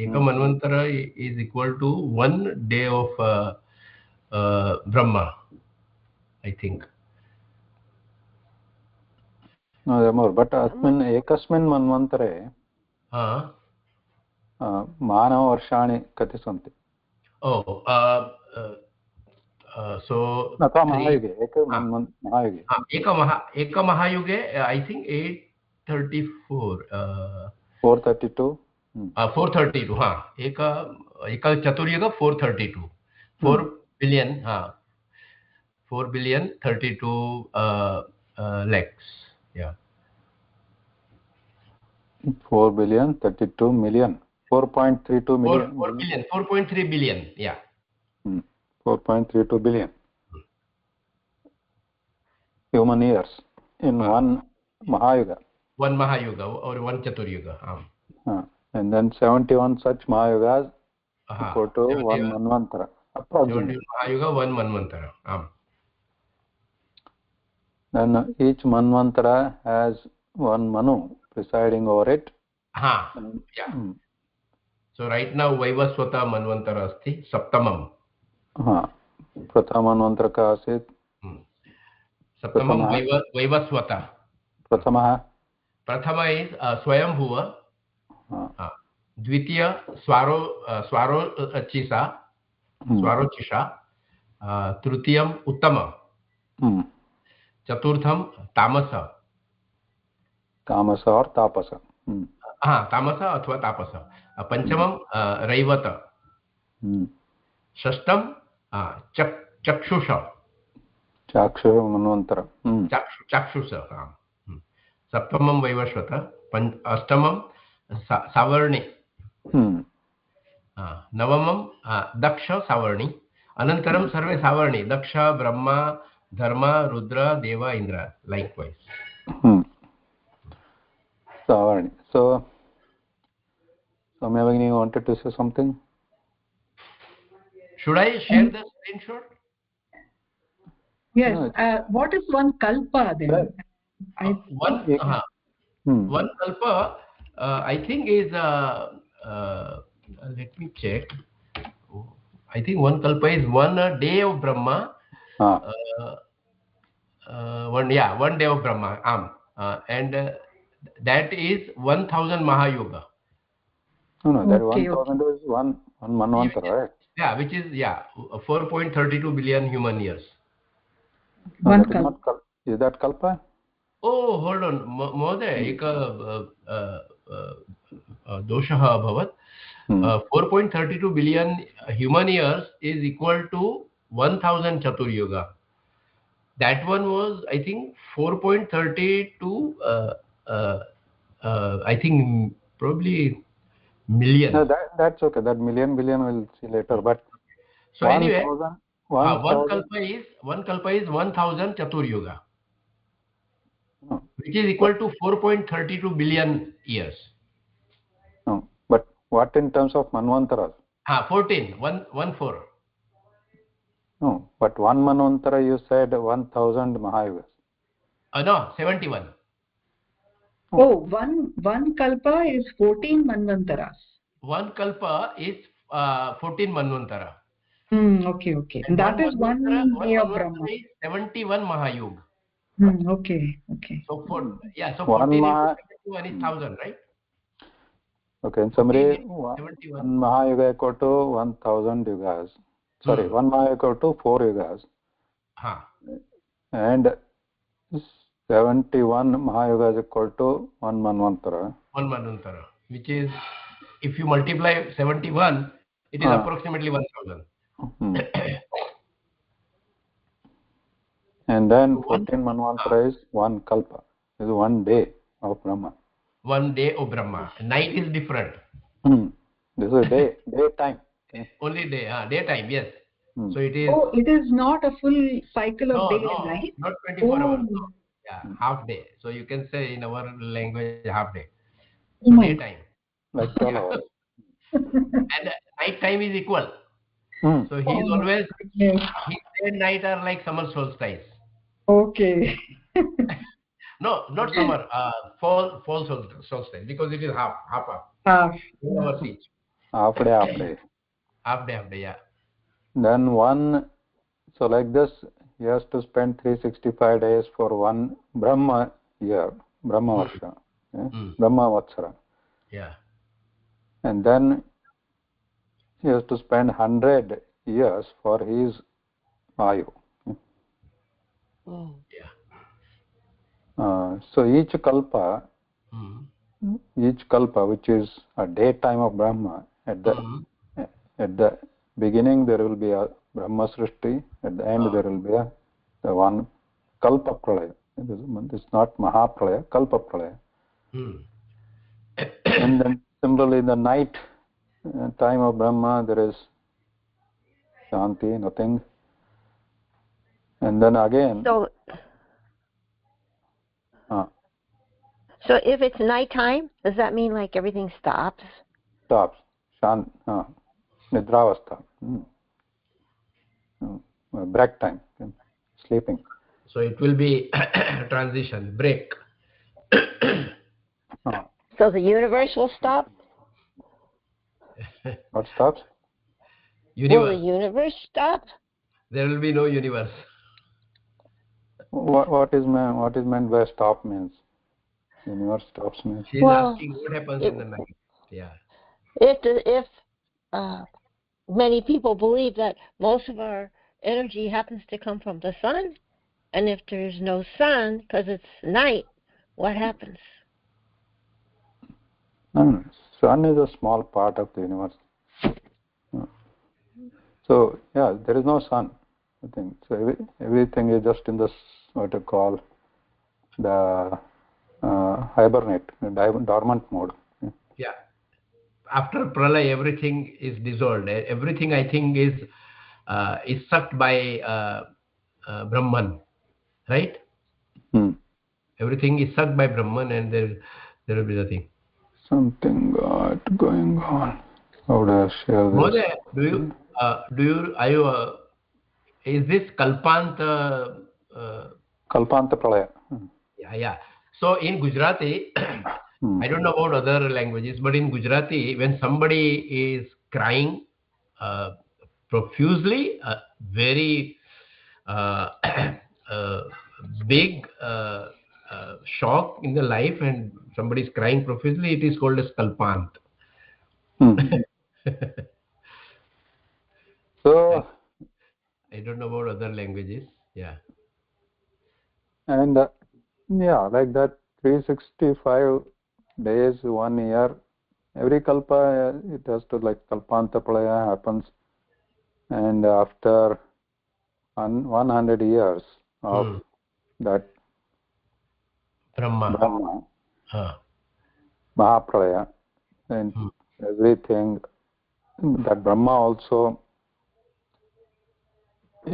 Eka Manvantara is equal to 1 day of Brahma, I think. No, more. But अस्मिन् एकस्मिन् मन्वन्तरे मानववर्षाणि कति सन्ति? Oh, so अथवा महायुगे महायुगे Eka Mahayuge, I think 834. 432. 432. Eka Chaturyuga 432. 4 billion. 4 billion 32 lakhs. Yeah. 4 billion 32 million. 4.32 million. 4 billion. 4.3 billion. Yeah. 4.32 billion human years in one Mahayuga. One Mahayuga or one Chaturyuga. And then 71 such Mahayugas equal to 1 Manvantara. Approximately. 70 Mahayuga, 1 Manvantara. Then each Manvantara has one Manu presiding over it. Yeah. So right now Vaivaswata Manvantara asti Saptamam. प्रथम मनवंतर का आसीत् सप्तमं वैवस्वत प्रथम is Swayambhuva द्वितीय स्वारोचिषा तृतीयम् उत्तम चतुर्थं तामस और तापस तामस अथवा तापस पंचमं रैवत षष्ठं चक्षुष चाक्षुष सप्तमं वैवस्वत अष्टमं सावर्णि नवमं दक्ष सावर्णि अनन्तरं सर्वे सावर्णि दक्ष ब्रह्मा धर्म रुद्र देव Indra likewise. Savarni. So Soumya Bhagini wanted to say something. Should I share the screenshot? Yes. What is one kalpa then? One kalpa, I think is let me check. I think one kalpa is 1 day of Brahma. One day of Brahma. And that is 1000 Mahayuga. No, that 1000 is one Manvantara, right? Yeah, which is 4.32 billion human years. One is that kalpa? Oh, hold on, Mohoday, eka doshah abhavat. 4.32 billion human years is equal to 1000 Chaturyuga. That one was, I think, 4.32. I think probably million. No, that's okay. That billion we'll see later. But so anyway, one kalpa is 1000 Chaturyuga, which is equal to 4.32 billion years. No, but what in terms of Manvantaras? 14. No, but one Manvantara you said 1000 Mahayugas. No, 71. Oh, one kalpa is 14 Manvantaras. One kalpa is 14 Manvantara. Okay. And that is one day of Brahma. 71 Mahayug. Okay. So 14 is 1000, right? Okay, in summary, one Mahayuga equal to 1000 yugas. Sorry, one Mahayuga equal to 4 yugas. And 71 Mahayugas equal to 1 Manvantara. 1 Manvantara, which is, if you multiply 71, it is approximately 1000. And then 14 Manvantara is 1 kalpa. Is 1 day of Brahma. 1 day of Brahma. Night is different. This is day time. Only daytime, yes. So it is. Oh, it is not a full cycle of day and night? Not 24 hours. No. Yeah, half day. So you can say in our language half day. So daytime. Like 12 hours. And night time is equal. So he is always, his day and night are like summer solstice. Okay. No, not summer, fall solstice, because it is half 2 hours each. half day. Half day, yeah. Then one, so like this, he has to spend 365 days for one Brahma year, Brahma Varsha, Brahma Vatsara. Yeah. And then he has to spend 100 years for his Ayu. Yeah. So each kalpa, which is a daytime of Brahma, at the beginning there will be a Brahma Srishti, at the end there will be the one Kalpa Pralaya. It's not Mahapralaya, Kalpa Pralaya. And then similarly in the night time of Brahma there is Shanti, nothing. And then again... So if it's nighttime, does that mean like everything stops? Stops. Nidravastha. Break time. Sleeping. So it will be transition, break. So the universe will stop? What stops? Universe. Will the universe stop? There will be no universe. What is meant by stop means? Universe stops means. She's asking what happens in the night. Yeah. If many people believe that most of our energy happens to come from the sun, and if there's no sun because it's night, what happens? No, sun is a small part of the universe. So yeah, there is no sun. I think so. Everything is just in this what you call the hibernate, dormant mode. Yeah. After pralaya, everything is dissolved. Everything I think is sucked by Brahman, right? Everything is sucked by Brahman, and there will be nothing. Something going on. How do I share this? Mode, is this Kalpanta? Kalpanta Pralaya. Yeah. So in Gujarati, I don't know about other languages, but in Gujarati, when somebody is crying profusely, very big shock in the life, and somebody is crying profusely, it is called as Kalpant. So I don't know about other languages. Yeah. And like that, 365 days, 1 year, every kalpa it has to like kalpanta pralaya happens, and after 100 years of that Brahma Mahapralaya, and everything that Brahma also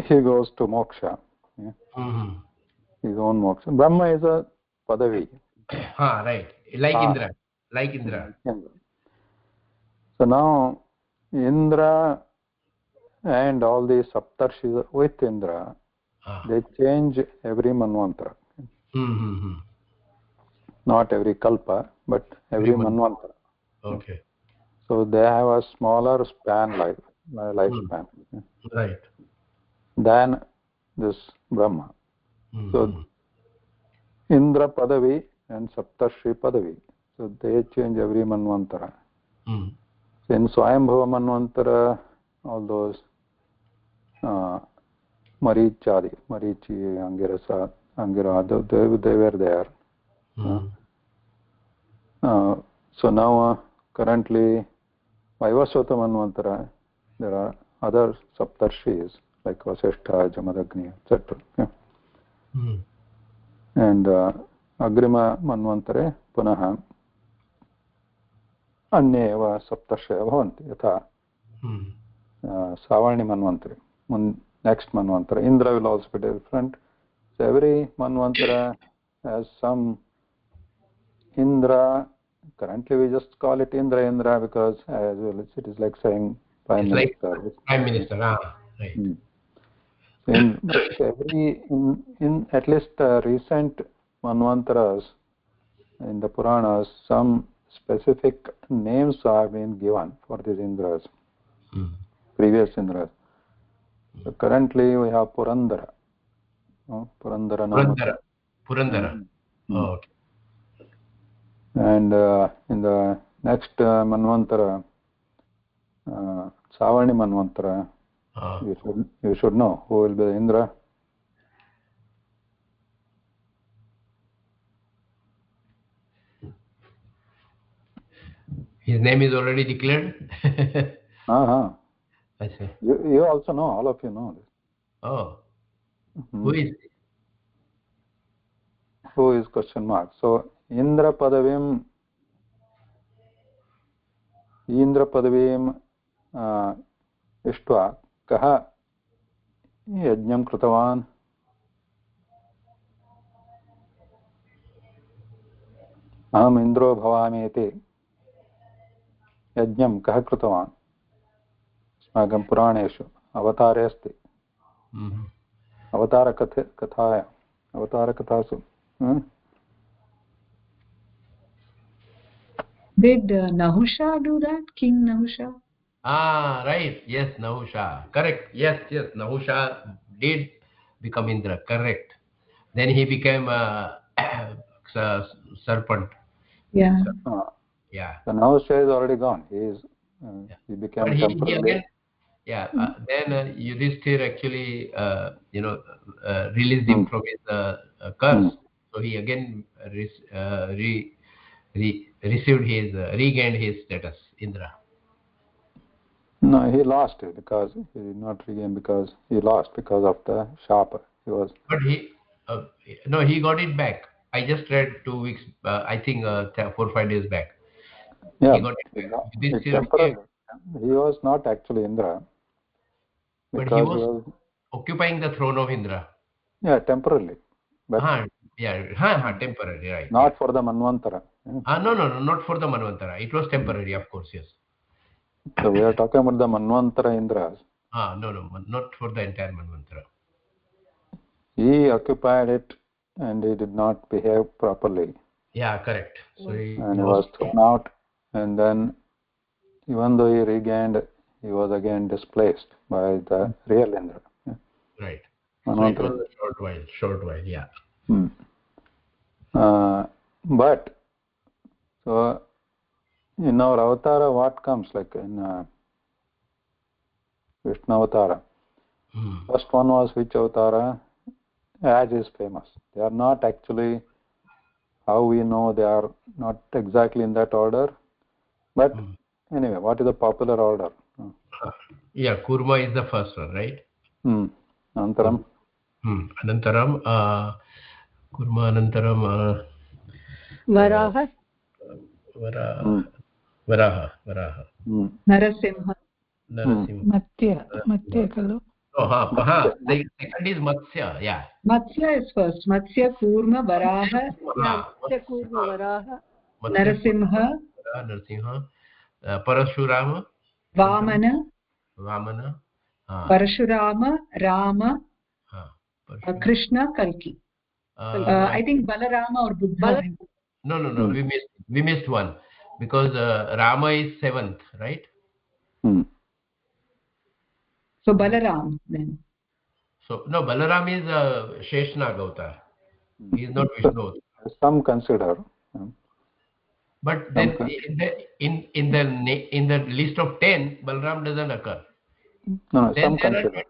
he goes to moksha. His own moksha. Brahma is a padavi. Right. Like Indra. So now Indra and all these saptarshis with Indra, they change every manvantara. Not every kalpa, but every manvantara. Okay. So they have a smaller lifespan. Right. Than this Brahma. So Indra Padavi and Saptarshi Padavi. So they change every manvantara. So in Swayambhava manvantara, all those Marichi, Angirasa, Angira, they were there. So now currently Vaivasvata manvantara, there are other Saptarshis like Vasishtha, Jamadagni, etc. And Agrima manvantare punaha अन्ये एव सप्तर्षयः भवन्ति यथा Savarni manvantare, next manvantara. Indra will also be different. So every manvantara has some Indra. Currently we just call it Indra because as well it is like saying Prime Minister. Like Prime Minister, right. In at least recent manvantaras in the Puranas, some specific names have been given for these Indras, previous Indras. So currently we have Purandara. Purandara. Oh, okay. And in the next Manvantara, Savarni Manvantara, you should know who will be the Indra. His name is already declared. I see. You also know, all of you know this. Oh. Who is he? Who is question mark? So Indra Padavim इष्ट्वा कः यज्ञं कृतवान्? अहम् इन्द्रो भवामि इति यज्ञं कः कृतवान्? अस्माकं पुराणेषु अवतारे अस्ति, अवतारकथासु. Did Nahusha do that? King Nahusha? Right. Yes, Nahusha. Correct. Yes. Nahusha did become Indra. Correct. Then he became a serpent. Yeah. Yeah. So Nahusha is already gone. He became temporary. Then Yudhishthir actually, released him from his curse. So he again regained his status, Indra. No, he lost it because he did not regain, because he lost because of the Shapa. But he got it back. I just read 2 weeks, I think 4 or 5 days back. Yeah, he got it back. He was not actually Indra. But he was occupying the throne of Indra. Yeah, temporarily. But temporary, right. Not for the Manvantara. No, not for the Manvantara. It was temporary, of course, yes. So we are talking about the Manvantara Indras. No, not for the entire Manvantara. He occupied it and he did not behave properly. Yeah, correct. So he was thrown out, and then even though he regained, he was again displaced by the real Indra. Yeah. Right. So it was a short while, yeah. But so in our avatara, what comes, like in Vishnu avatara? First one was which avatara? As is famous. They are not actually, how we know, they are not exactly in that order. But anyway, what is the popular order? Yeah, Kurma is the first one, right? Anantaram. Anantaram, Kurma, Anantaram, Varaha. Varaha. Narasimha. Matsya kalu. The second is Matsya, yeah. Matsya is first. Matsya, Kurma, Varaha. Matsya, Kurma, Varaha. Narasimha. Parashurama. Vamana. Parashurama, Rama. Krishna, Kalki. I think Balarama or Buddha. No. We missed one, because Rama is 7th, right? So Balaram then. So no, Balaram is Sheshnag avatar. He is not Vishnu. Some consider. But then in the list of 10, Balaram doesn't occur. No, then some consider.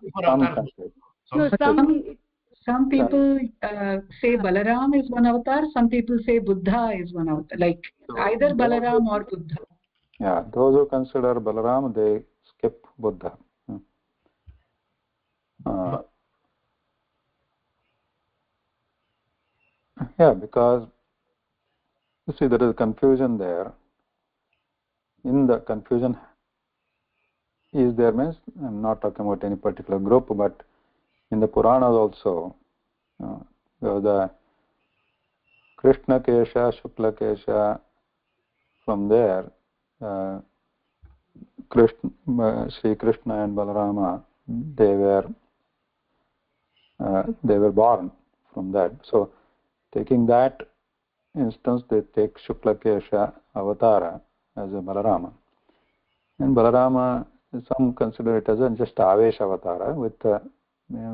Some people say Balaram is one avatar. Some people say Buddha is one avatar. Like either Balaram or Buddha. Yeah, those who consider Balaram, they skip Buddha. Because you see there is confusion there. In the confusion is there means, I'm not talking about any particular group, but in the Puranas also, the Krishna Kesha, Shukla Kesha, from there, Sri Krishna and Balarama, they were born from that. So taking that instance they take Shuklakesha Avatara as a Balarama. And Balarama, some consider it as a just Avesha Avatara, with the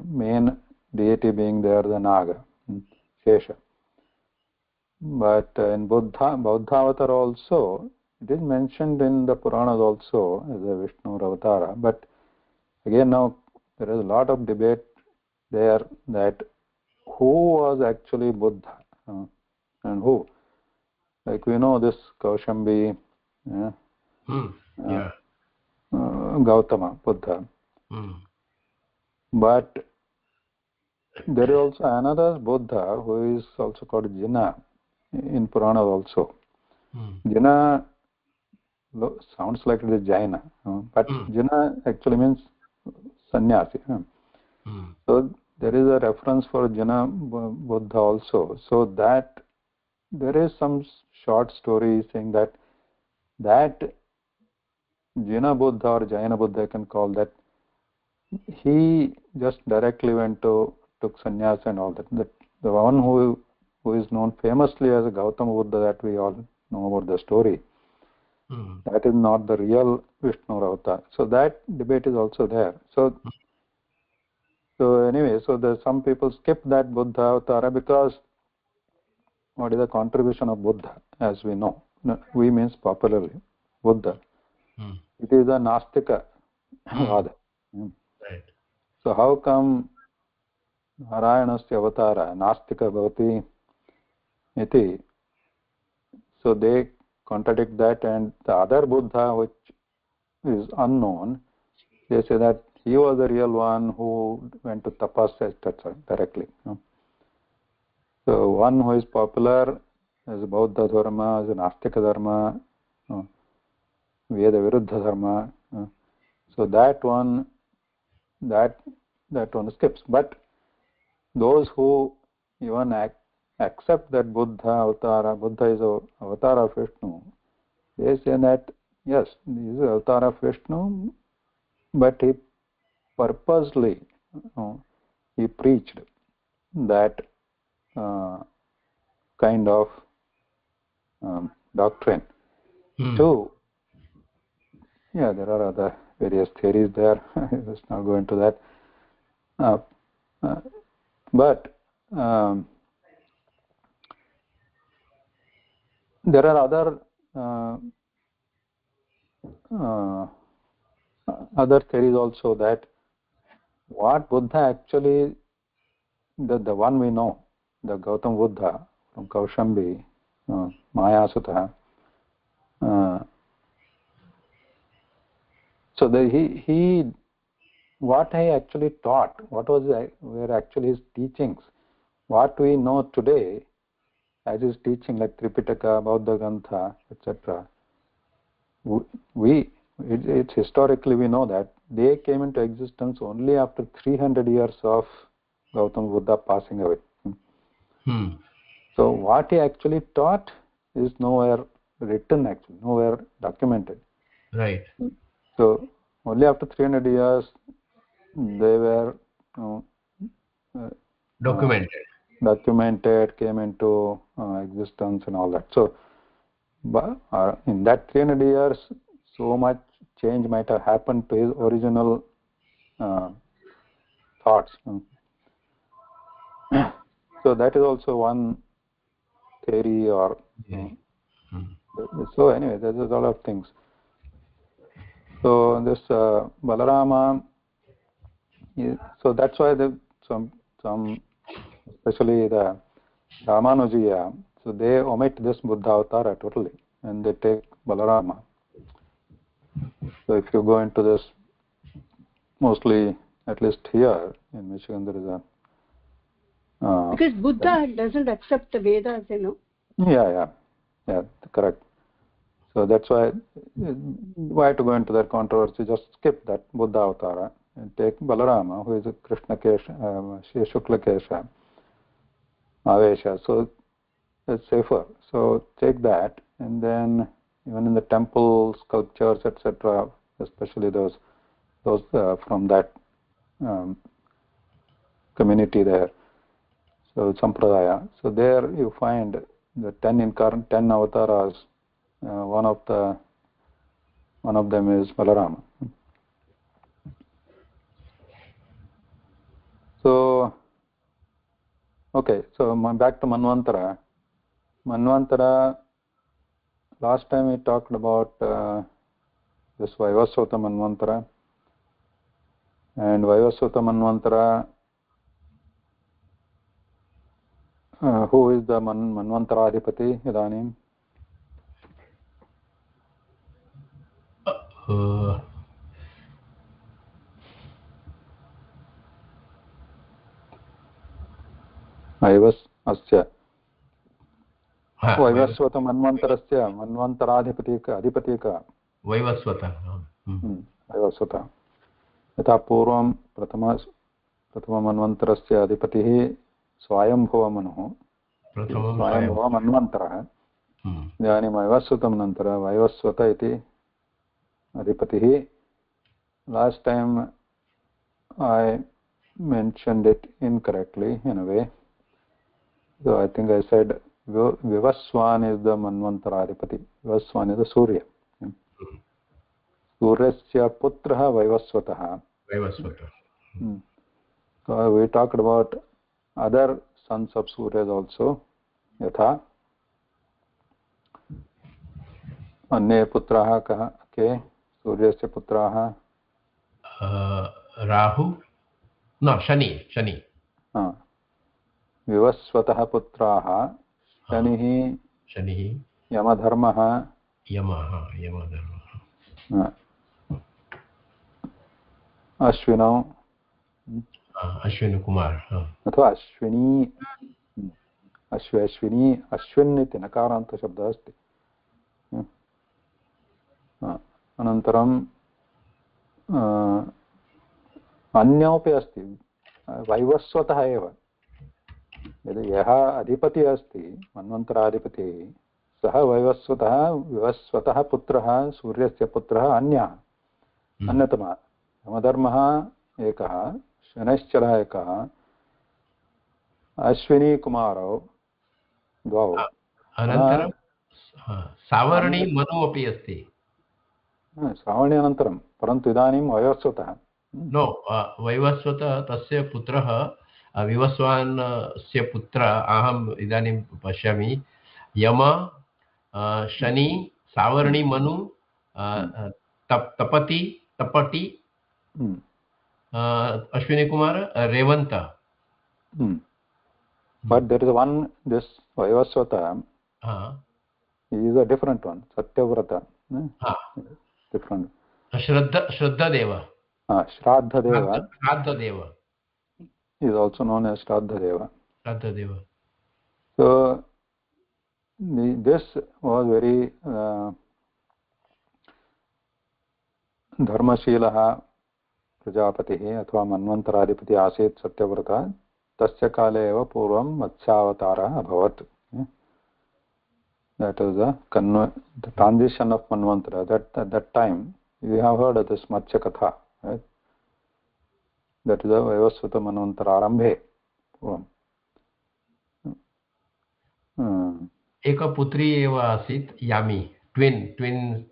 main deity being there, the Naga, Shesha. But in Buddha Avatar also, it is mentioned in the Puranas also as a Vishnu Avatara. But again now, there is a lot of debate there that who was actually Buddha and who. Like we know this Kaushambi, Gautama, Buddha. But there is also another Buddha who is also called Jina in Purana also. Jina sounds like it is Jaina, but Jina actually means sannyasi. So there is a reference for Jina Buddha also. So that there is some short story saying that Jina Buddha or Jaina Buddha, I can call that, he just directly took sannyas and all that. The one who is known famously as Gautama Buddha, that we all know about the story, that is not the real Vishnu Avatar. So that debate is also there. So anyway, so some people skip that Buddha Avatara because what is the contribution of Buddha, as we know? We means popularly Buddha. It is a Nastika Vada. Right. So how come Narayanasya Avatara Nastika Bhavati iti? So they contradict that, and the other Buddha, which is unknown, they say that he was the real one who went to tapas directly. So one who is popular as Bauddha Dharma, as an Astika Dharma, Veda Viruddha Dharma. So that one skips. But those who even accept that Buddha is a avatar of Vishnu, they say that yes, he is an avatar of Vishnu, but he purposely he preached that kind of doctrine to, there are other various theories there. Let's not go into that. But there are other theories also, that what Buddha actually, the one we know, the Gautama Buddha from Kaushambi, Mayasutha, so he what he actually taught, were actually his teachings, what we know today as his teaching, like Tripitaka, Bauddha Grantha, etc. It's historically we know that they came into existence only after 300 years of Gautama Buddha passing away. So what he actually taught is nowhere written, actually, nowhere documented. Right. So only after 300 years they were documented, came into existence and all that. So in that 300 years, so much change might have happened to his original thoughts. So that is also one theory, or so anyway, there's a lot of things. So this Balarama, so that's why some especially the Ramanujiya, so they omit this Buddha Avatara totally, and they take Balarama. So if you go into this, mostly, at least here in Michigan, there is a because Buddha doesn't accept the Vedas, Yeah, correct. So that's why to go into that controversy, just skip that Buddha Avatara and take Balarama, who is a Krishna Kesha, Shukla Kesha, Avesha. So it's safer. So take that, and then even in the temple sculptures, etc., especially those from that community there. So Sampradaya. So there you find the 10 avatars, one of them is Balarama. So okay, so back to Manvantara. Last time we talked about this Vaivasvata Manvantara, and Vaivasvata Manvantara, who is the Manvantaradhipati idanim? Vaivasvata मन्वन्तरस्य अधिपति का वैवस्वत वैवस्वत यथा पूर्वं प्रथममन्वन्तरस्य अधिपतिः स्वयंभुवमनुः स्वयंभुवमन्वन्तरः इदानीं वैवस्वतं नन्तरं वैवस्वत इति अधिपतिः. Last time I mentioned it incorrectly in a way, so I think I said Vivaswan is the Manvantaradhipati. Vivaswan is the Surya. Suryasya putraha Vaivasvatah. So we talked about other sons of Surya also. Yatha अन्ये पुत्राः के सूर्यस्य पुत्राः राहु न शनि विवस्वतः पुत्राः शनिः यमधर्मः अश्विनौ अश्विनकुमार अथवा अश्विनी अश्विन् इति नकारान्तशब्दः अस्ति. अनन्तरं अन्योपि अस्ति वैवस्वतः एव. यदि यः अधिपतिः अस्ति मन्वन्तराधिपतिः सः विवस्वतः पुत्रः सूर्यस्य पुत्रः अन्यतमः. यमधर्मः एकः, शनैश्चरः एकः, अश्विनीकुमारौ द्वौ. अनन्तरं सावर्णी मनु अपि अस्ति. श्रावणी अनन्तरं, परन्तु इदानीं वैवस्वतः वैवस्वतः तस्य पुत्रः विवस्वानस्य पुत्र अहम् इदानीं पश्यामि. यम Shani Savarni Manu तपति Ashwini Kumar Revanth. But there is one, this Vaivasvata is a different one, Satyavrata. Different. Shraddha Deva is also known as Shraddha Deva. So this was very धर्मशीलः प्रजापतिः अथवा मन्वन्तराधिपतिः आसीत् सत्यव्रतः. तस्य काले एव पूर्वं मत्स्यावतारः अभवत्. That is the transition of Manvantara. At that time you have heard of this Matsya Katha, right? That is the Vaivasvata Manvantara Arambhe. एक पुत्री एव आसीत् Yami. Twin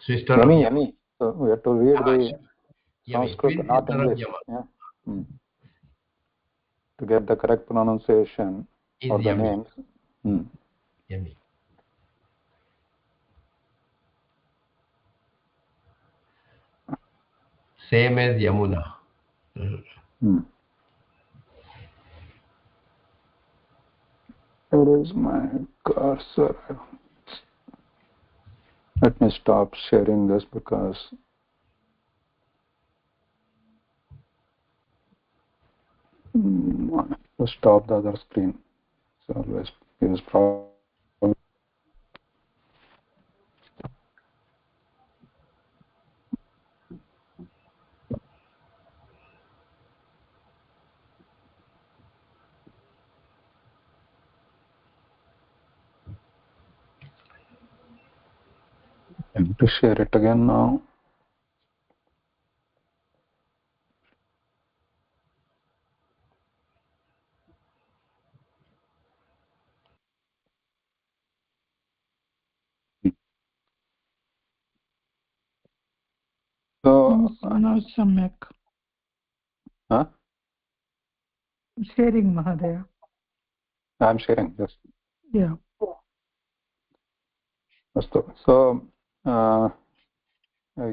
sister. Yami. So we have to read the Sanskrit, not English. To get the correct pronunciation of the names. Yami. Same as Yamuna. Where is my cursor? Let me stop sharing this because to stop the other screen. So always gives problem. I'm to share it again now. So no, Samyak. Huh? Sharing, Mahadaya. I'm sharing, yes. Yeah. So I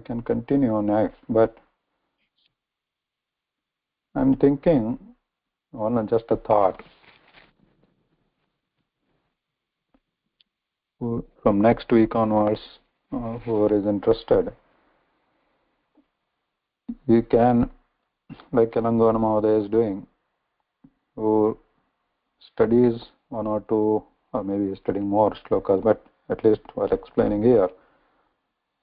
can continue next, but I'm thinking on just a thought. From next week onwards, whoever is interested, you can, like Kalangana Mahodaya is doing, who studies one or two, or maybe studying more shlokas, but at least while explaining here,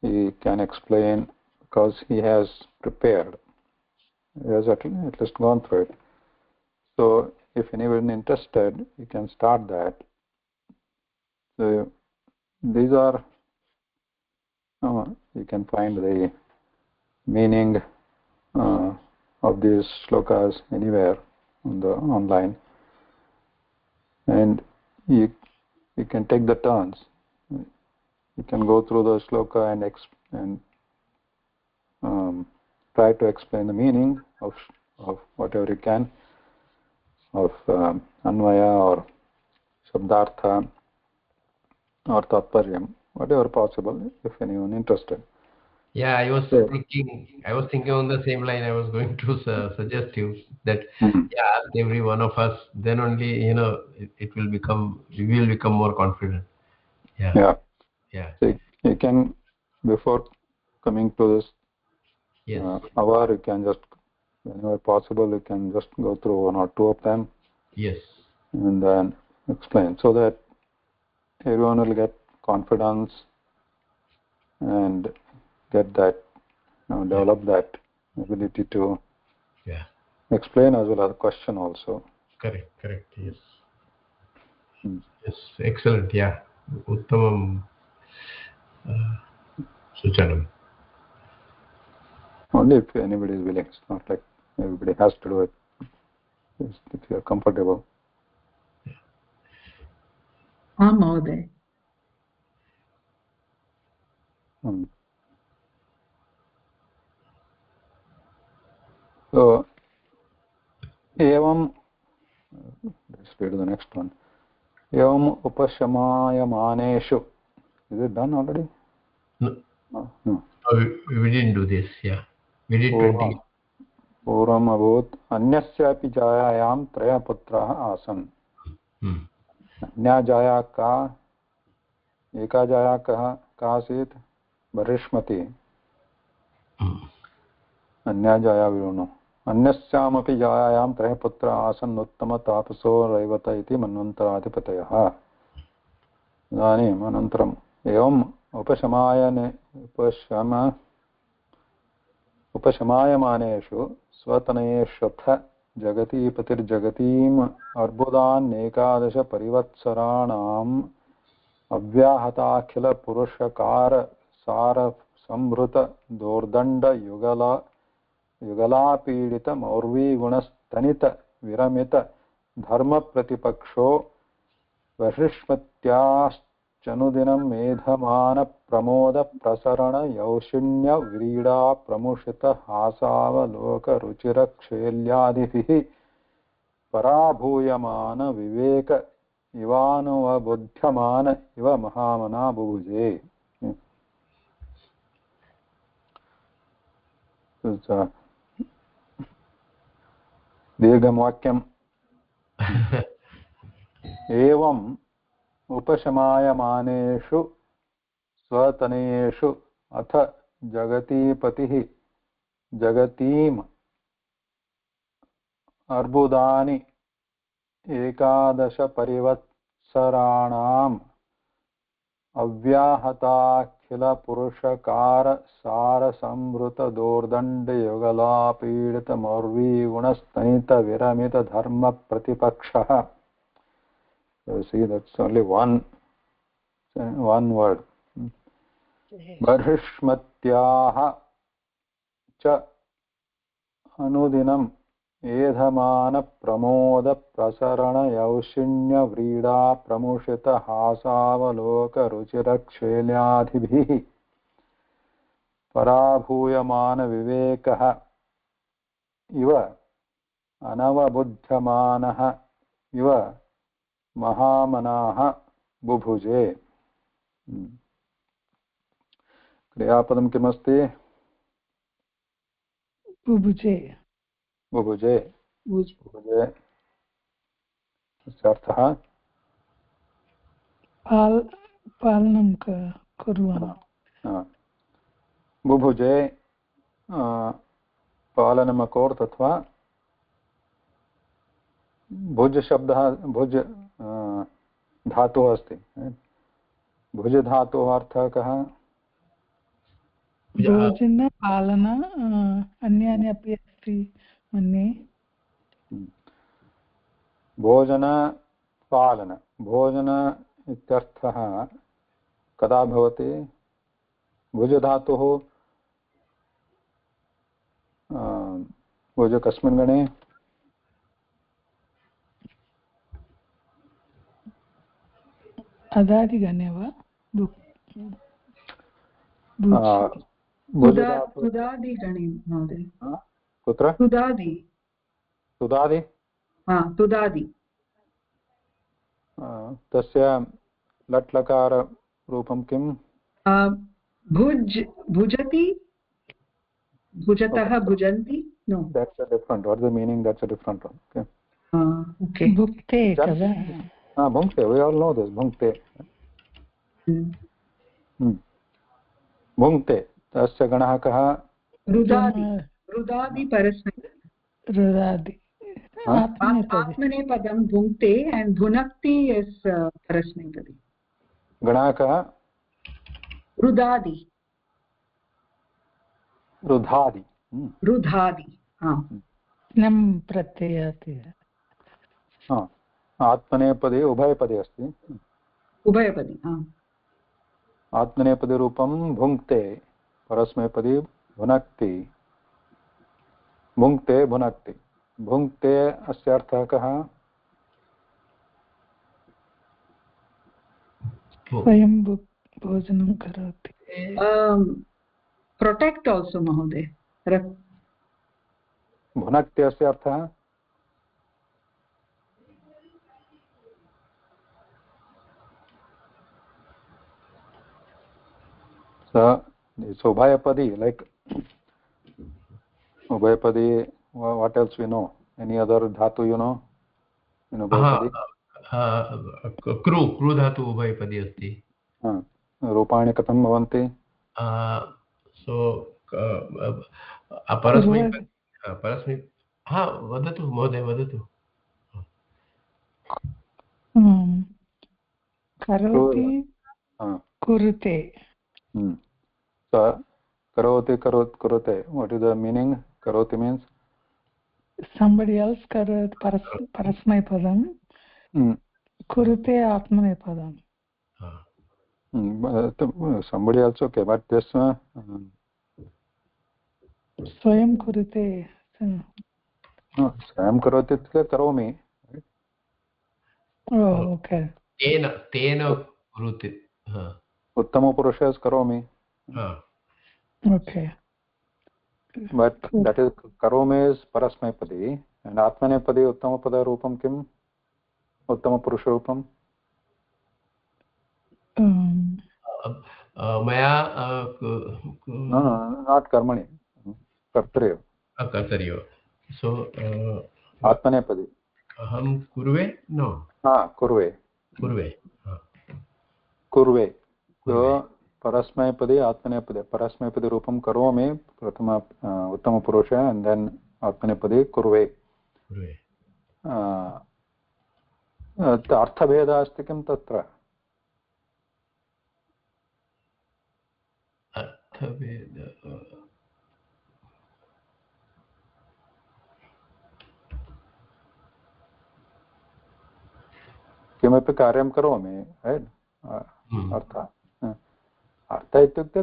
he can explain because he has prepared. He has at least gone through it. So if anyone interested, you can start that. So these are, you can find the meaning of these shlokas anywhere on the online, and you can take the turns. You can go through the shloka and try to explain the meaning of whatever you can, of Anvaya or Shabdartha or Tatparyam, whatever possible, if anyone interested. Yeah, I was thinking on the same line. I was going to suggest you that ask every one of us. Then only we will become more confident. Yeah. So you can, before coming to this hour, you can just, whenever possible, you can just go through one or two of them. Yes. And then explain, so that everyone will get confidence and get that, develop that ability to explain as well as question also. Correct. Yes. Yes. Excellent. Yeah. Uttamam Suchanam. Only if anybody is willing. It's not like everybody has to do it. If you are comfortable. Mahoday. So, evam, let's read the next one. Evam upashamayamaneshu. Is it done already? No. No. We didn't do this. Yeah. We did 20. पूर्वम् अभूत् अन्यस्यापि जायायां त्रयः पुत्राः आसन्. अन्या जाया का, एका जाया का आसीत्? बृहस्पति. अन्या जाया विरुणु. अन्यस्यामपि जायायां त्रयः पुत्राः आसन्. उत्तम तापसो रैवत इति मन्वन्तराधिपतयः. इदानीम् अनन्तरम् एवम् उपशमायमानेषु स्वतनयेष्वथ जगतीपतिर्जगतीम् अर्बुदान् एकादश परिवत्सराणाम् अव्याहताखिलपुरुषकार सारसंभृत दोर्दण्ड युगलापीडित मौर्वीगुणस्तनित विरमित धर्मप्रतिपक्षो वहिष्मत्याश्चनुदिनं मेधमान प्रमोद प्रसरण यौषिण्य व्रीडा प्रमुषित हासावलोक रुचिरक्षेल्यादिभिः पराभूयमान विवेक इवानुवबुध्यमान इव महामना बुभुजे. दीर्घं वाक्यम्. एवम् उपशमायमानेषु स्वतनयेषु अथ जगतीपतिः जगतीम् अर्बुदानि एकादश परिवत्सराणाम् अव्याहताखिलपुरुषकार सारसंभृत दोर्दण्ड युगलापीडित मौर्वीगुणस्तनित विरमित धर्म प्रतिपक्षः. You see, that's only one word. बर्हिष्मत्याः च अनुदिनम् एधमान प्रमोद प्रसरण यौषिण्य व्रीडा प्रमुषित हासावलोक रुचिरक्षेल्यादिभिः पराभूयमानविवेकः इव अनवबुध्यमानः इव महामनाः बुभुजे। क्रियापदं किमस्ति? बुभुजे। बुभुजे। बुभुजे तस्य अर्थः पालनं कुर्वन्। बुभुजे पालनमकोर्थ अथवा भुज शब्दः भुज धातुः अस्ति। भुज धातोः अर्थः कः? भोजन पालन अन्यानि अपि अस्ति मन्ये। भोजन पालन भोजन इत्यर्थः कदा भवति? भुज धातुः भुज कस्मिन् गणे? अदादिगणे वा? तुदादिगणे महोदय। कुत्र? तुदादि। तुदादि? तुदादि। तस्य लट् लकार रूपं किम्? भुज भुजति भुजतः भुजन्ति। No, that's a different. What's the meaning? That's a different one. Okay. Okay. Bhukte kada. Bhukte. We all know this. Bhukte. Bhukte. तस्य गणः कः? रुदादि। रुदादि परस्मै। रुदादि। आत्मनेपदं भुङ्क्ते and भुनक्ति is परस्मैपदी। गणः कः? रुदादि। रुधादि। रुधादि। नम प्रत्ययाति। आत्मनेपदे उभयपदे अस्ति। उभयपदी। आत्मनेपदे रूपं भुङ्क्ते, परस्मैपदी भुनक्ति। भुङ्क्ते भुनक्ति। भुङ्क्ते अस्य अर्थः कः? स्वयं भोजनं करोति। प्रोटेक्ट आल्सो महोदय। भुनक्ति अस्य अर्थः? It's Ubhayapadi, like Ubhayapadi. What else we know? Any other dhatu you know? In Ubhayapadi? Kru dhatu Ubhayapadi asti. Rupani katham bhavanti? So parasmai वदतु महोदय वदतु। करोति कुरुते। Karoti kurote. What is the meaning? Karoti means somebody else karot parasmay padam. Kurute atmane padam. Somebody else, okay, but this स्वयं कुरुते। स्वयं करोति इत्युक्ते करोमि। ओके। तेन कुरुते। उत्तमपुरुषः करोमि। Okay. But that is karomi is parasmaipadi and atmanepadi uttamapada rupam kim? Uttamapurusha rupam? Maya no, not karmani. Kartaryo. Kartaryo. So atmanepadi. Aham kurve? No. Kurve. Kurve. So parasmaipadi atmanepadi. Parasmaipadi rupam karomi prathama uttamapurusha and then atmanepadi kurve. अर्थभेदः अस्ति किं तत्र? किमपि कार्यं करोमि अर्थ इत्युक्ते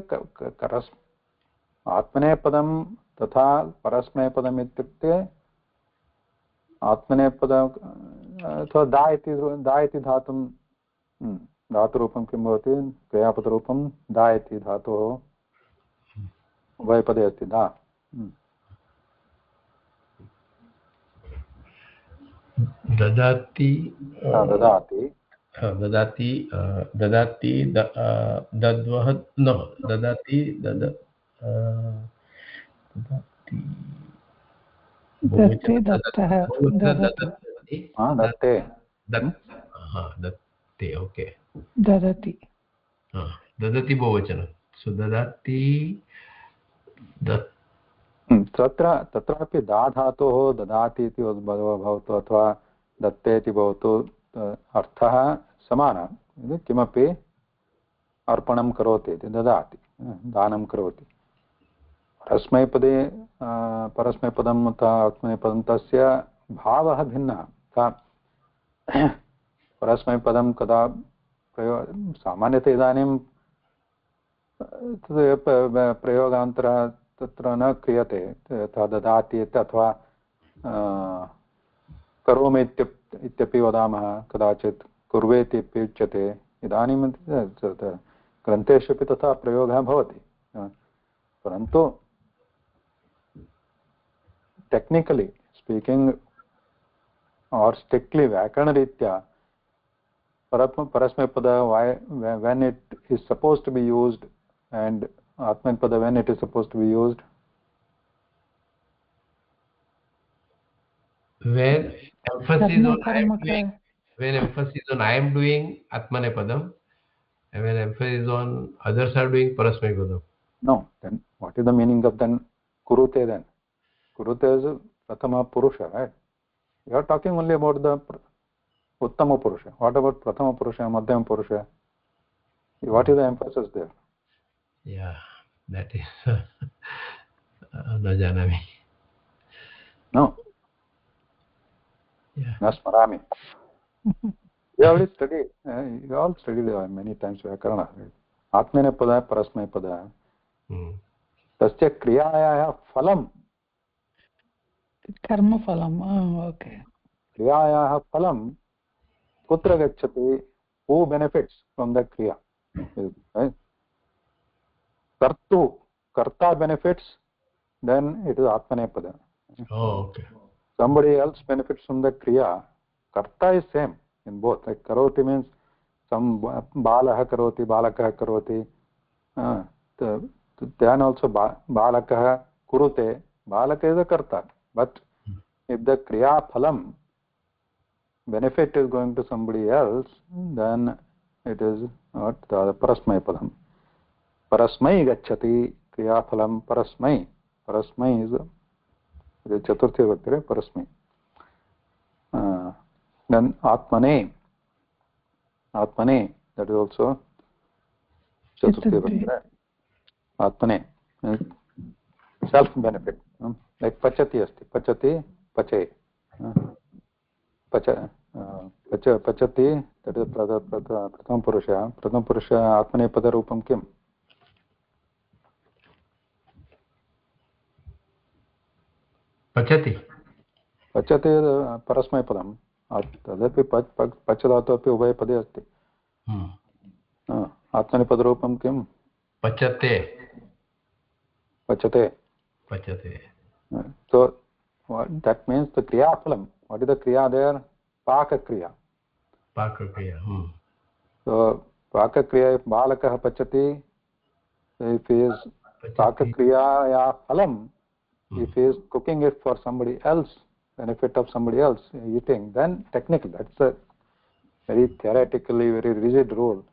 आत्मनेपदं तथा परस्मैपदम् इत्युक्ते आत्मनेपदम् अथवा दा इति धातुं धातुरूपं किं भवति? क्रियापदरूपं दा इति धातोः उभयपदे अस्ति दा ददाति ददाति ददाति ददाति दद्वह न ददाति ददाति दत्ते दत्तः दत्ते दत्ते ओके ददति ददति बहुवचनं सो ददाति तत्रापि दा धातोः ददाति इति भवतु अथवा दत्ते इति भवतु अर्थः समानः किमपि अर्पणं करोति इति ददाति दानं करोति परस्मैपदम् अथवा आत्मनेपदं तस्य भावः भिन्नः परस्मैपदं कदा सामान्यतः इदानीं प्रयोगान्तरः तत्र न क्रियते यथा ददाति अथवा करोमि इत्यपि वदामः कदाचित् कुर्वेति अपि उच्यते इदानीं ग्रन्थेषु अपि तथा प्रयोगः भवति परन्तु टेक्निकली स्पीकिंग और strictly व्याकरणरीत्या परस्मैपद when it is supposed to be used and atmanpada when it is supposed to be used when emphasis on I am doing atmanepadam and when emphasis on others are doing parasmaipadam. No, then what is the meaning of then kurute then? Kurute is prathama purusha, right? You are talking only about the uttama purusha. What about prathama purusha, madhyama purusha? What is the emphasis there? Yeah, that is न जानामि. No. Yeah. न स्मरामि. You already studied. You all studied many times व्याकरण. आत्मनेपद परस्मैपद. तस्य क्रियायाः फलं कर्मफलम् okay क्रियायाः फलं कुत्र गच्छति who benefits from the kriya right karta benefits then it is atmanepada. Okay. Somebody else benefits from the kriya. Karta is same in both. Like karoti means some balah karoti balakah karoti then also balakah kurute balaka is a karta. But if the kriya phalam benefit is going to somebody else, then it is not the parasmai padam. Parasmai gacchati kriya phalam parasmai. Parasmai is the chaturthi vibhakti, parasmai. Then atmane. Atmane, that is also chaturthi vibhakti. Atmane, self benefit. Like pachati asti, pachati, pache. Pachati, that is pratham purusha. Pratham purusha atmanepada rupam kim? Pachati. Pachati parasmai padam. Tadapi pachadatu api ubhayapade asti. Atmanepada rupam kim? Pachate. Pachate. Pachate. So that means the kriya phalam. What is the kriya there? Paka kriya. Paka kriya. So paka kriya, if balakah pachati, if he is paka kriya ya phalam, if he is cooking it for somebody else, benefit of somebody else eating, then technically that's a very theoretically very rigid rule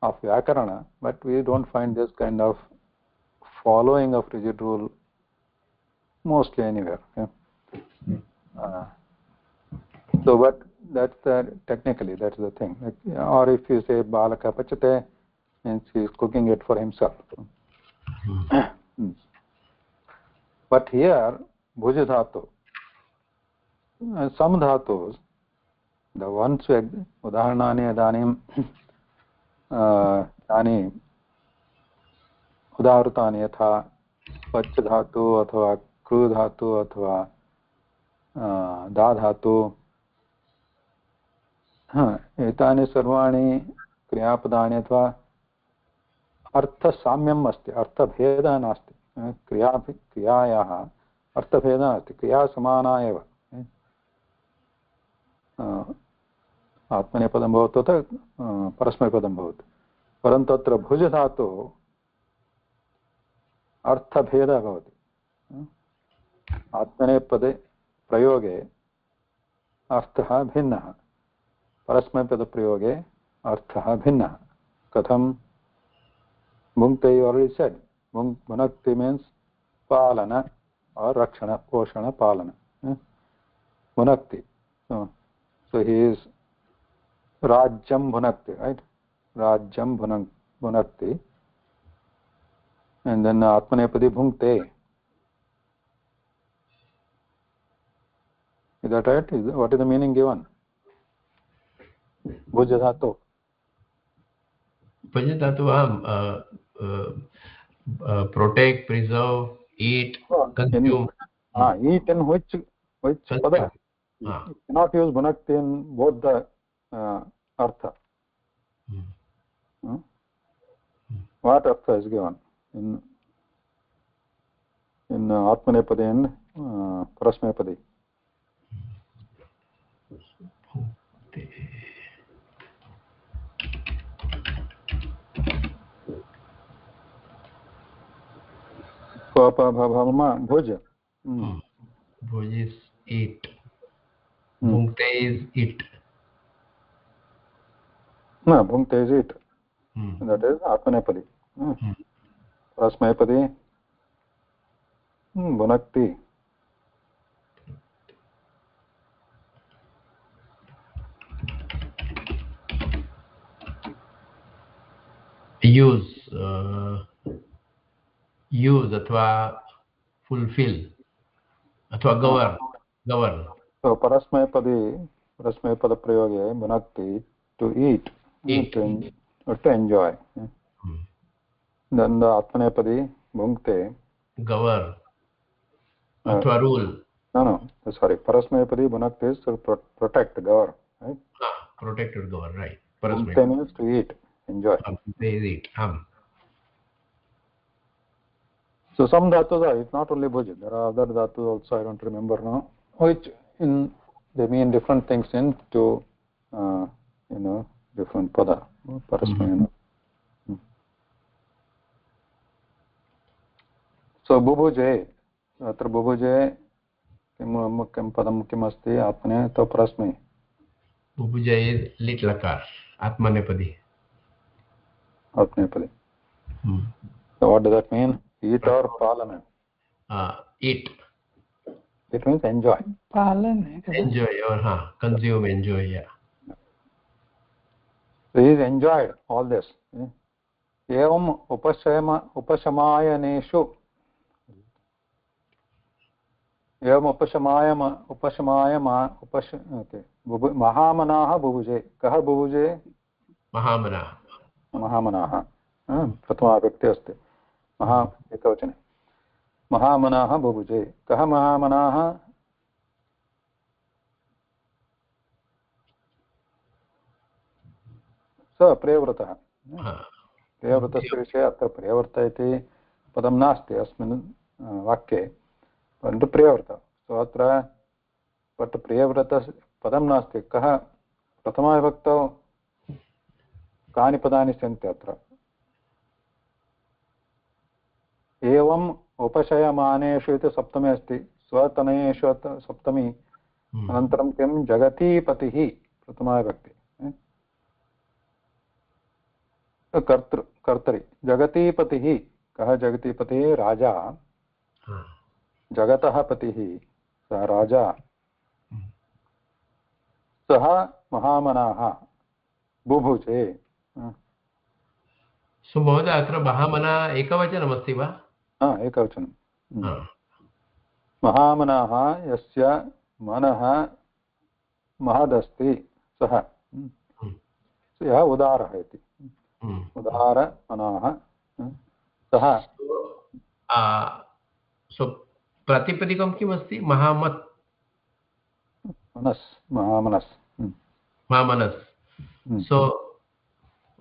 of Vyakarana, but we don't find this kind of following of rigid rule mostly anywhere. Yeah? So but that's technically that's the thing. Like, or if you say balaka pachate, means he is cooking it for himself. But here bhuj dhatu, some dhatus, the ones udaharanani idanim yani udaharutani yatha pach dhatu athva kru dhatu athva da dhatu एतानि सर्वाणि क्रियापदानि अथवा अर्थसाम्यम् अस्ति अर्थभेदः नास्ति क्रियायाः अर्थभेदः नास्ति, क्रिया समाना एव। आत्मनेपदं भवतु तथा परस्मैपदं भवतु, परन्तु अत्र भुजधातुः अर्थभेदः भवति। आत्मनेपदे प्रयोगे अर्थः भिन्नः, परस्मैपदप्रयोगे अर्थः भिन्नः। कथं? भुङ्क्ते already said, भुनक्ति means पालन or रक्षण, पोषण, पालन। भुनक्ति, so he is राज्यं भुनक्ति, right? राज्यं भुनक्ति, and then आत्मनेपदी भुङ्क्ते. Is that right? What is the meaning given? Bhujadhatu. Bhujadhatu, protect, preserve, eat, consume. Eat in which pada? You cannot use bhunakti in both the artha. What artha is given in Atmanepadi and Parasmepadi? Bhuj. Bhuj is eat. Bhunkte is eat. No, bhunkte is eat. That is Atmanepadi. Parasmepadi bhunakti. use अथवा fulfill अथवा govern. So parasmepadi प्रयोगे bhunakti, to eat. To enjoy. Then the atmanepadi bhunkte, govern अथवा rule. No, sorry, parasmepadi bhunakti is to protect, govern, right? Protect or govern, right? Bhunkte means to eat, enjoy. They eat. So some dhatus are, it's not only bhuj, there are other dhatus also, I don't remember now, which they mean different things into different pada, parasmaya. So bubuje, atra bubuje kim padam kim asti atmane to parasmaya. Bubuje is lit lakar, atmanepadi. Atmanepadi. So what does that mean? Eat or palana? Eat. It means enjoy. Palana. Enjoy or consume, enjoy, yeah. So he is enjoyed all this. Evam upashamayaneshu. Evam mahamanaha bubuje. Kaha bubuje? Mahamanaha. Mahamanaha. Pratama vyakti asti. एकवचने महामनाः बुभुजे. कः महामनाः? स प्रियव्रतः. प्रियव्रतस्य विषये अत्र प्रियव्रत इति पदं नास्ति अस्मिन् वाक्ये, परन्तु प्रियव्रतः. सो अत्र बट् प्रियव्रतस्य पदं नास्ति. कः प्रथमाविभक्तौ कानि पदानि सन्ति अत्र? एवम् उपशयमानेषु इति सप्तमी अस्ति. स्वतनयेषु सप्तमी. अनन्तरं किं? जगतीपतिः प्रथमाविभक्ति. कर्तरि. जगतीपतिः. कः जगतीपतिः? राजा. जगतः पतिः सः राजा. सः महामनाः बुभुजे. सो महोदय अत्र महामना एकवचनमस्ति वा? एकवचनं. महामनाः यस्य मनः महदस्ति सः, यः उदारः इति. उदारमनाः सः. सो प्रातिपदिकं किमस्ति? महामत्. मनस्. महामनस्. महामनस्. So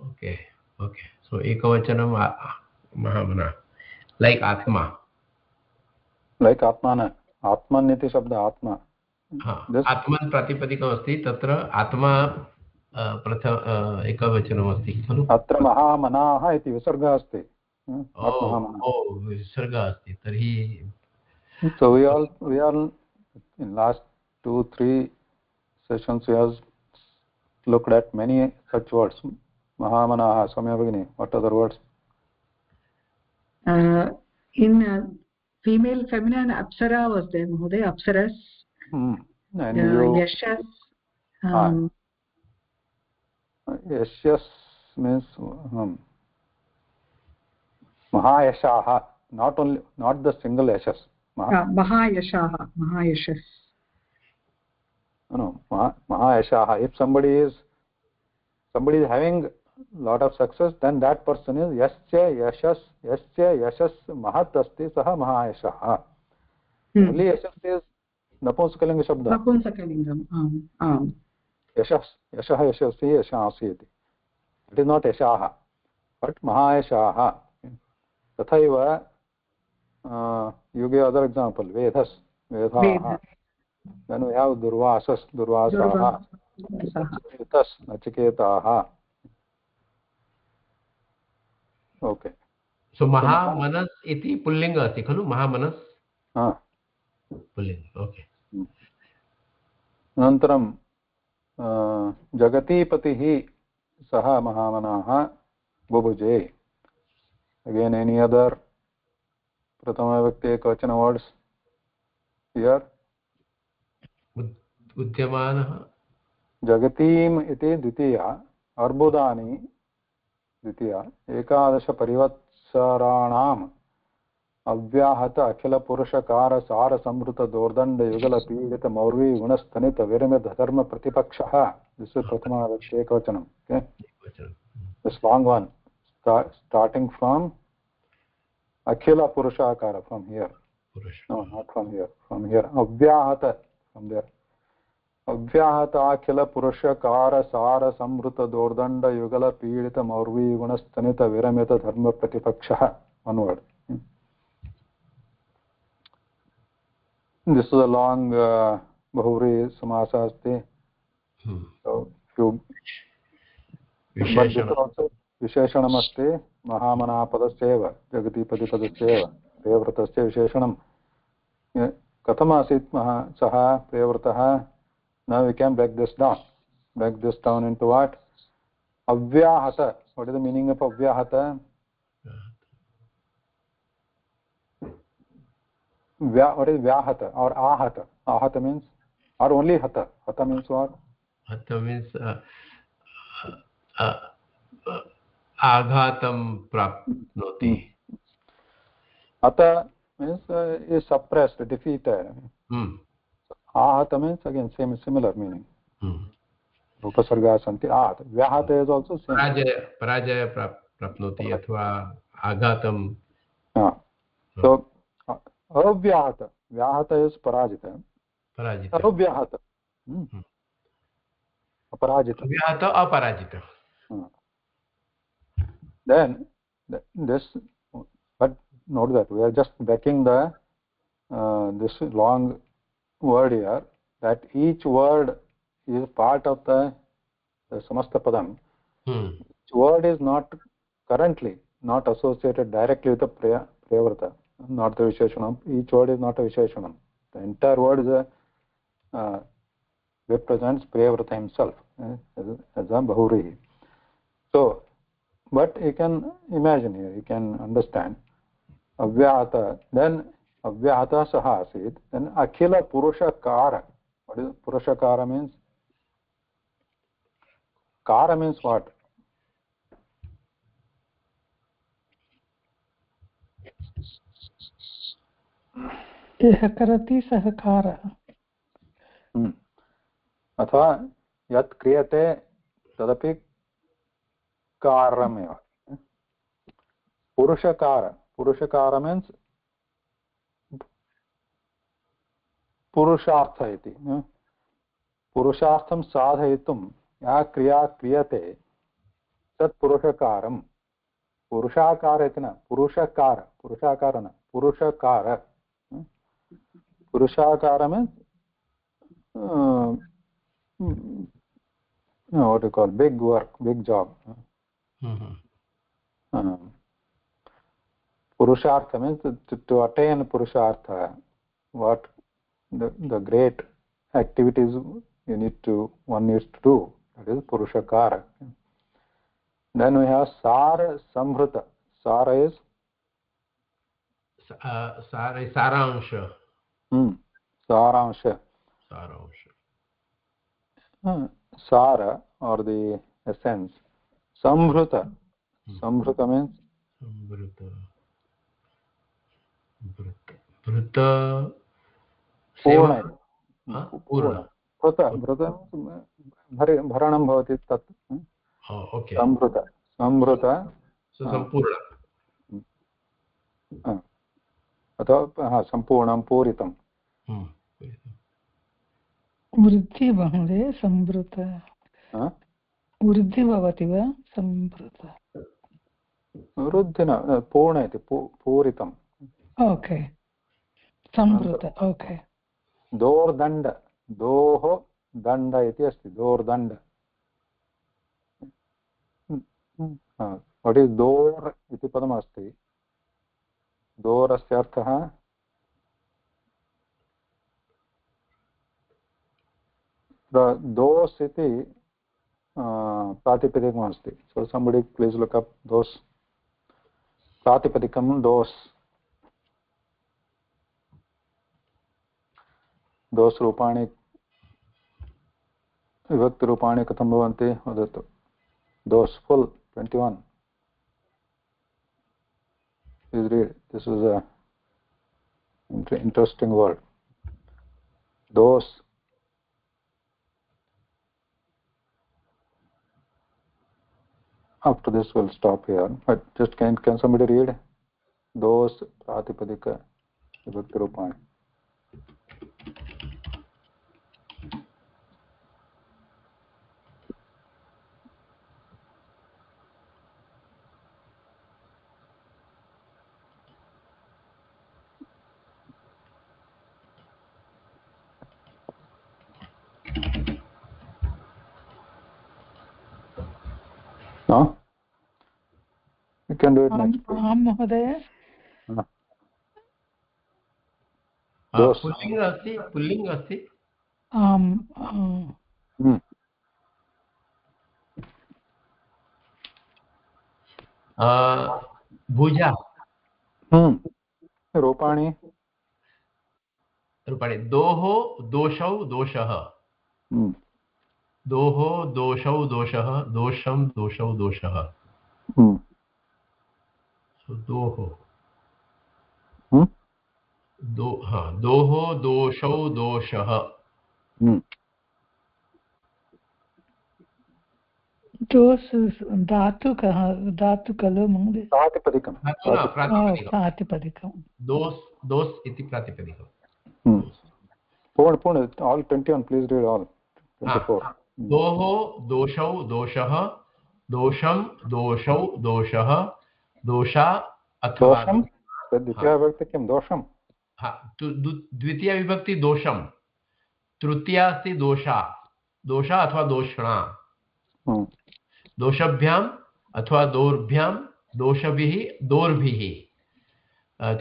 okay. सो एकवचनं महामना, like atma. like atman iti shabda atma. आत्मन् प्रातिपदिकमस्ति तत्र आत्मा प्रथम एकवचनमस्ति खलु. अत्र महामनाः इति विसर्गः अस्ति. विसर्गः अस्ति तर्हि. So we are in last 2-3 sessions we have looked at many such words. Mahamanaha, Samya Bhagini, what other words? In female, feminine, Apsara was there, Mahoday, Apsaras. And Yashas. Yashas means Mahayashaha, not the single Yashas. Mahayashaha, Mahayashas. No, Mahayashaha. If somebody is having lot of success, then that person is yasya yashas mahat asti saha mahayashaha. Only yashas is napunsakalinga shabda. Napunsakalingam. Yashas yashasi yashasi. It is not yashaha, but mahayashaha. Tathaiva you give other example. Vedas. Then we have durvasaha. Nachiketaha. Okay. So Mahamanas iti pullinga asti khalu. Mahamanas pullinga. Okay. Anantaram Jagatipatihi saha Mahamanaha bubuje. Again, any other prathama vyakti ekvachana words here? Udyamanah. Jagatim iti dvitiya arbudani द्वितीया एकादश परिवत्सराणाम् अव्याहत अखिल पुरुषकार सार संवृत दोर्दंड युगल पीडित मौर्वी गुणस्तनित विरमित धर्म प्रतिपक्षः. This is Prathama एकवचनम. Okay, this long one starting from Akhil पुरुषाकार from here. No, not from here. From here अव्याहत from there. अव्याहत अखिल पुरुषकार सार संवृत दोर्दंड युगल पीडित मौर्वी गुणस्तनित विरमित धर्म प्रतिपक्षः. One word. This is a long bahuvri samasa asti. So few visheshanam asti. Mahamana padasya jagati padasya priyavratasya visheshanam. Katham asit saha priyavratah. Now we can break this down into what? Avyahata. What is the meaning of avyahata? What is vyahata or ahata? Ahata means, or only hata. Hata means what? Hata means aghatam prapnoti. Hata means is suppressed, defeated. Ahata means again similar meaning. Upasarga santi ahata. Vyahata is also same. Parajaya prapnoti athva aghatam. So avyahata. Vyahata is parajita. Avyahata. Aparajita. Vyahata aparajita. Then this, but note that we are just backing the this long word here, that each word is part of the samasta padam. Each word is not currently not associated directly with the priyavrata, not the visheshanam. Each word is not a visheshanam. The entire word is represents priyavrata himself as a bahuri. So, but you can imagine here, you can understand avyahata, then avyahata saha asit, then akhila purushakara. What is purushakara means? Kara means what? यः करति सः कारः. अथवा यत् क्रियते तदपि कारमेव. पुरुषकार means पुरुषार्थ इति. पुरुषार्थं साधयितुं या क्रिया क्रियते तत् पुरुषकारम्. पुरुषाकार इति न, पुरुषकार न, पुरुषकार. Purushakara means what you call big work, big job. Purushartha means to attain Purushartha, what the great activities one needs to do. That is Purushakara. Then we have Sara Samhrita. Sara is Saransha. Saransha. Sara or the essence. Samhrita. Samhrita means Bhrita. Purna. Purna. Bhrita bharanam bhavati tat. Okay. Samvrita. So sampurna. अथवा सम्पूर्णं पूरितं. वृद्धि महोदय संवृत वृद्धि भवति वा संवृत वृद्धि न पूर्ण इति पूरितम्. Okay संवृत okay. दोर्दण्ड दोः दण्ड इति अस्ति. दोर्दण्ड वट् इस् दोर् इति पदमस्ति. दोरस्य अर्थः दोस् इति प्रातिपदिकमस्ति. So somebody please look up those. प्रातिपदिकं दोस्. दोस् रूपाणि विभक्तिरूपाणि कथं भवन्ति वदतु. दोस् फुल् 21. Please read. This is a interesting word. Those. After this, we'll stop here. But just can somebody read those pratipadika vibhakti rupani? No? You can do it next week. महोदय पुल्लिङ्ग अस्ति. भुजा. रूपाणि दोः दोषौ दोषः. दोः दोषौ दोषः. दोषं दोषौ दोषः. दोः दोः दोषौ दोषः. दोष धातु खलु महोदय. प्रातिपदिकं. प्रातिपदिकं. दोस् इति प्रातिपदिकं. पूर्ण all 21 please read all. 24. दोः दोषौ दोषः. दोषं दोषौ दोषः. दोषा अथवा द्वितीया विभक्ति किं दोषं. द्वितीया विभक्ति दोषं. तृतीया अस्ति दोषा. दोषा अथवा दोषणा. दोषभ्याम् अथवा दोर्भ्यां दोषभिः दोर्भिः.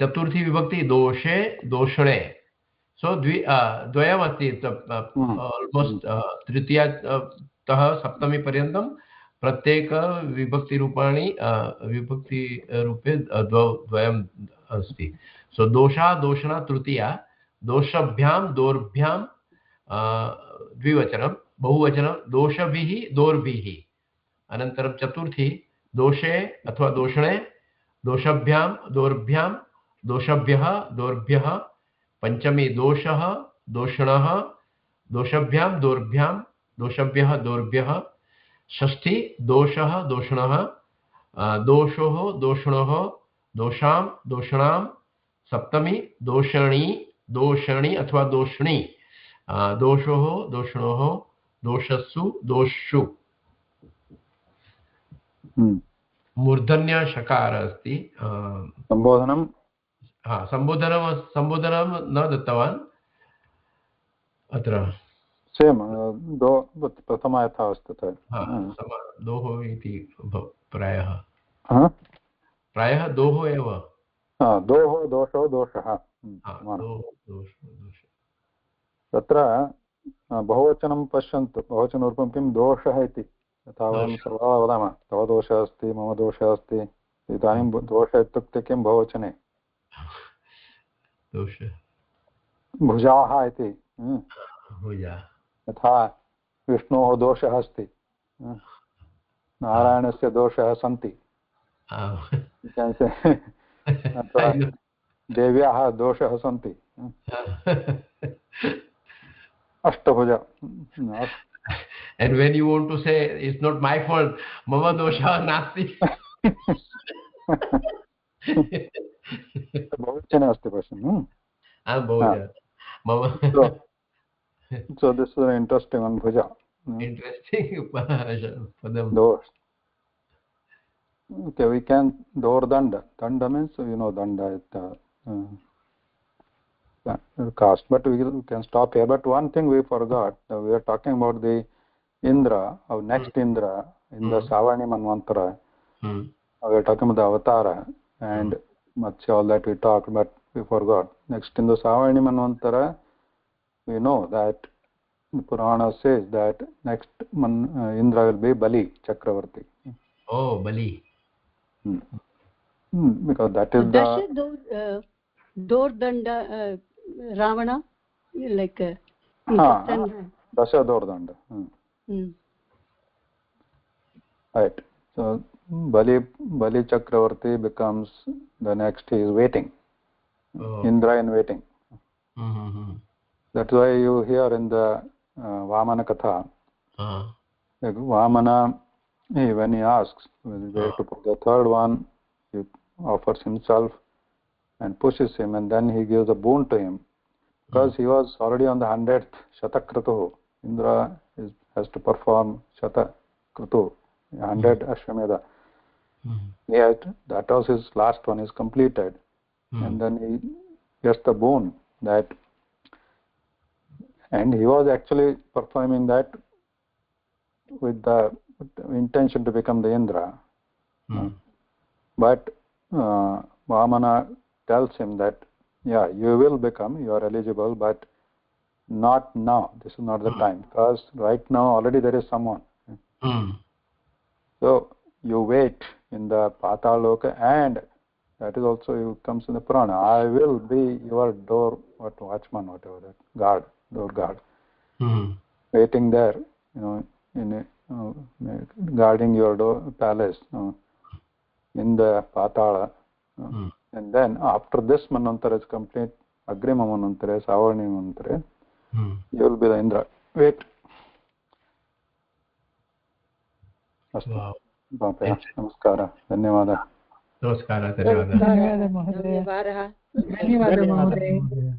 चतुर्थी विभक्ति दोषे दोषणे. सो द्वयमस्ति. आल्मोस्ट् तृतीयातः सप्तमी पर्यन्तं प्रत्येक विभक्तिरूपाणि विभक्तिरूपे द्वयम् अस्ति. सो दोषा दोषणा तृतीया. दोषभ्यां दोर्भ्यां द्विवचनं. बहुवचनं दोषभिः दोर्भिः. अनन्तरं चतुर्थी दोषे अथवा दोषणे. दोषभ्यां दोर्भ्यां दोषभ्यः दोर्भ्यः. पंचमी दोषः दोषणः. दोषभ्यां दोर्भ्यां दोषभ्यः दोर्भ्यः. षष्ठी दोषः दोषणः. दोषोः दोषणोः. दोषां दोषणां. सप्तमी दोषणी दोषणी अथवा दोषणी. दोषोः दोषणोः. दोषस्सु दोषु. मूर्धन्य षकार अस्ति. संबोधनं संबोधनं न दत्तवान्. अत्र सेम् दो प्रथमा यथा अस्ति दोः इति प्रायः दोः एव दोः दोषो दोषः तत्र बहुवचनं पश्यन्तु बहुवचनरूपं किं दोषः इति यथा वयं सर्वदा वदामः तव दोषः अस्ति मम दोषः अस्ति इदानीं दोषः इत्युक्ते किं बहुवचने भुजाः इति यथा विष्णोः दोषः अस्ति नारायणस्य दोषः सन्ति देव्याः दोषः सन्ति Ashtabhuja. And when you want to say it's not my fault, mama dosha nasti. बहुवचने अस्ति पश्यन्. Mama. So this is an interesting one, bhuja. Interesting. Dosh. Okay, we can door danda. Danda means danda. Cast, but we can stop here. But one thing we forgot, we are talking about the Indra, our next Indra, in the Savarni Manvantara. We are talking about the Avatara and much all that we talked, but we forgot. Next in the Savarni Manvantara, we know that the Purana says that next Indra will be Bali Chakravarti. Oh, Bali. Because that is the Dordanda Ravana, like Dasha Dordanda. Right. So Bali Chakravarti becomes the next. He is waiting. Indra in waiting. That's why you hear in the Vamana Katha. Vamana, when he asks where to put the third one, he offers himself and pushes him, and then he gives a boon to him, because he was already on the 100th Shatakratu. Indra has to perform Shatakratu, 100 Ashwamedha. Yet that was his last one is completed, and then he gets the boon that, and he was actually performing that with the intention to become the Indra. But Vamana tells him that, yeah, you will become, you are eligible, but not now. This is not the time, because right now already there is someone. So you wait in the Pataloka, and that is also comes in the Purana. I will be your watchman, whatever that, guard, door guard, waiting there, in guarding your palace, in the Patala. And then after this Manvantara is complete, Agrima Manvantara, Savarni Manvantara, you will be the Indra. Wait. Wow. Namaskara. Dhanyavada. Namaskara. धन्यवादः महोदय. धन्यवादः महोदय.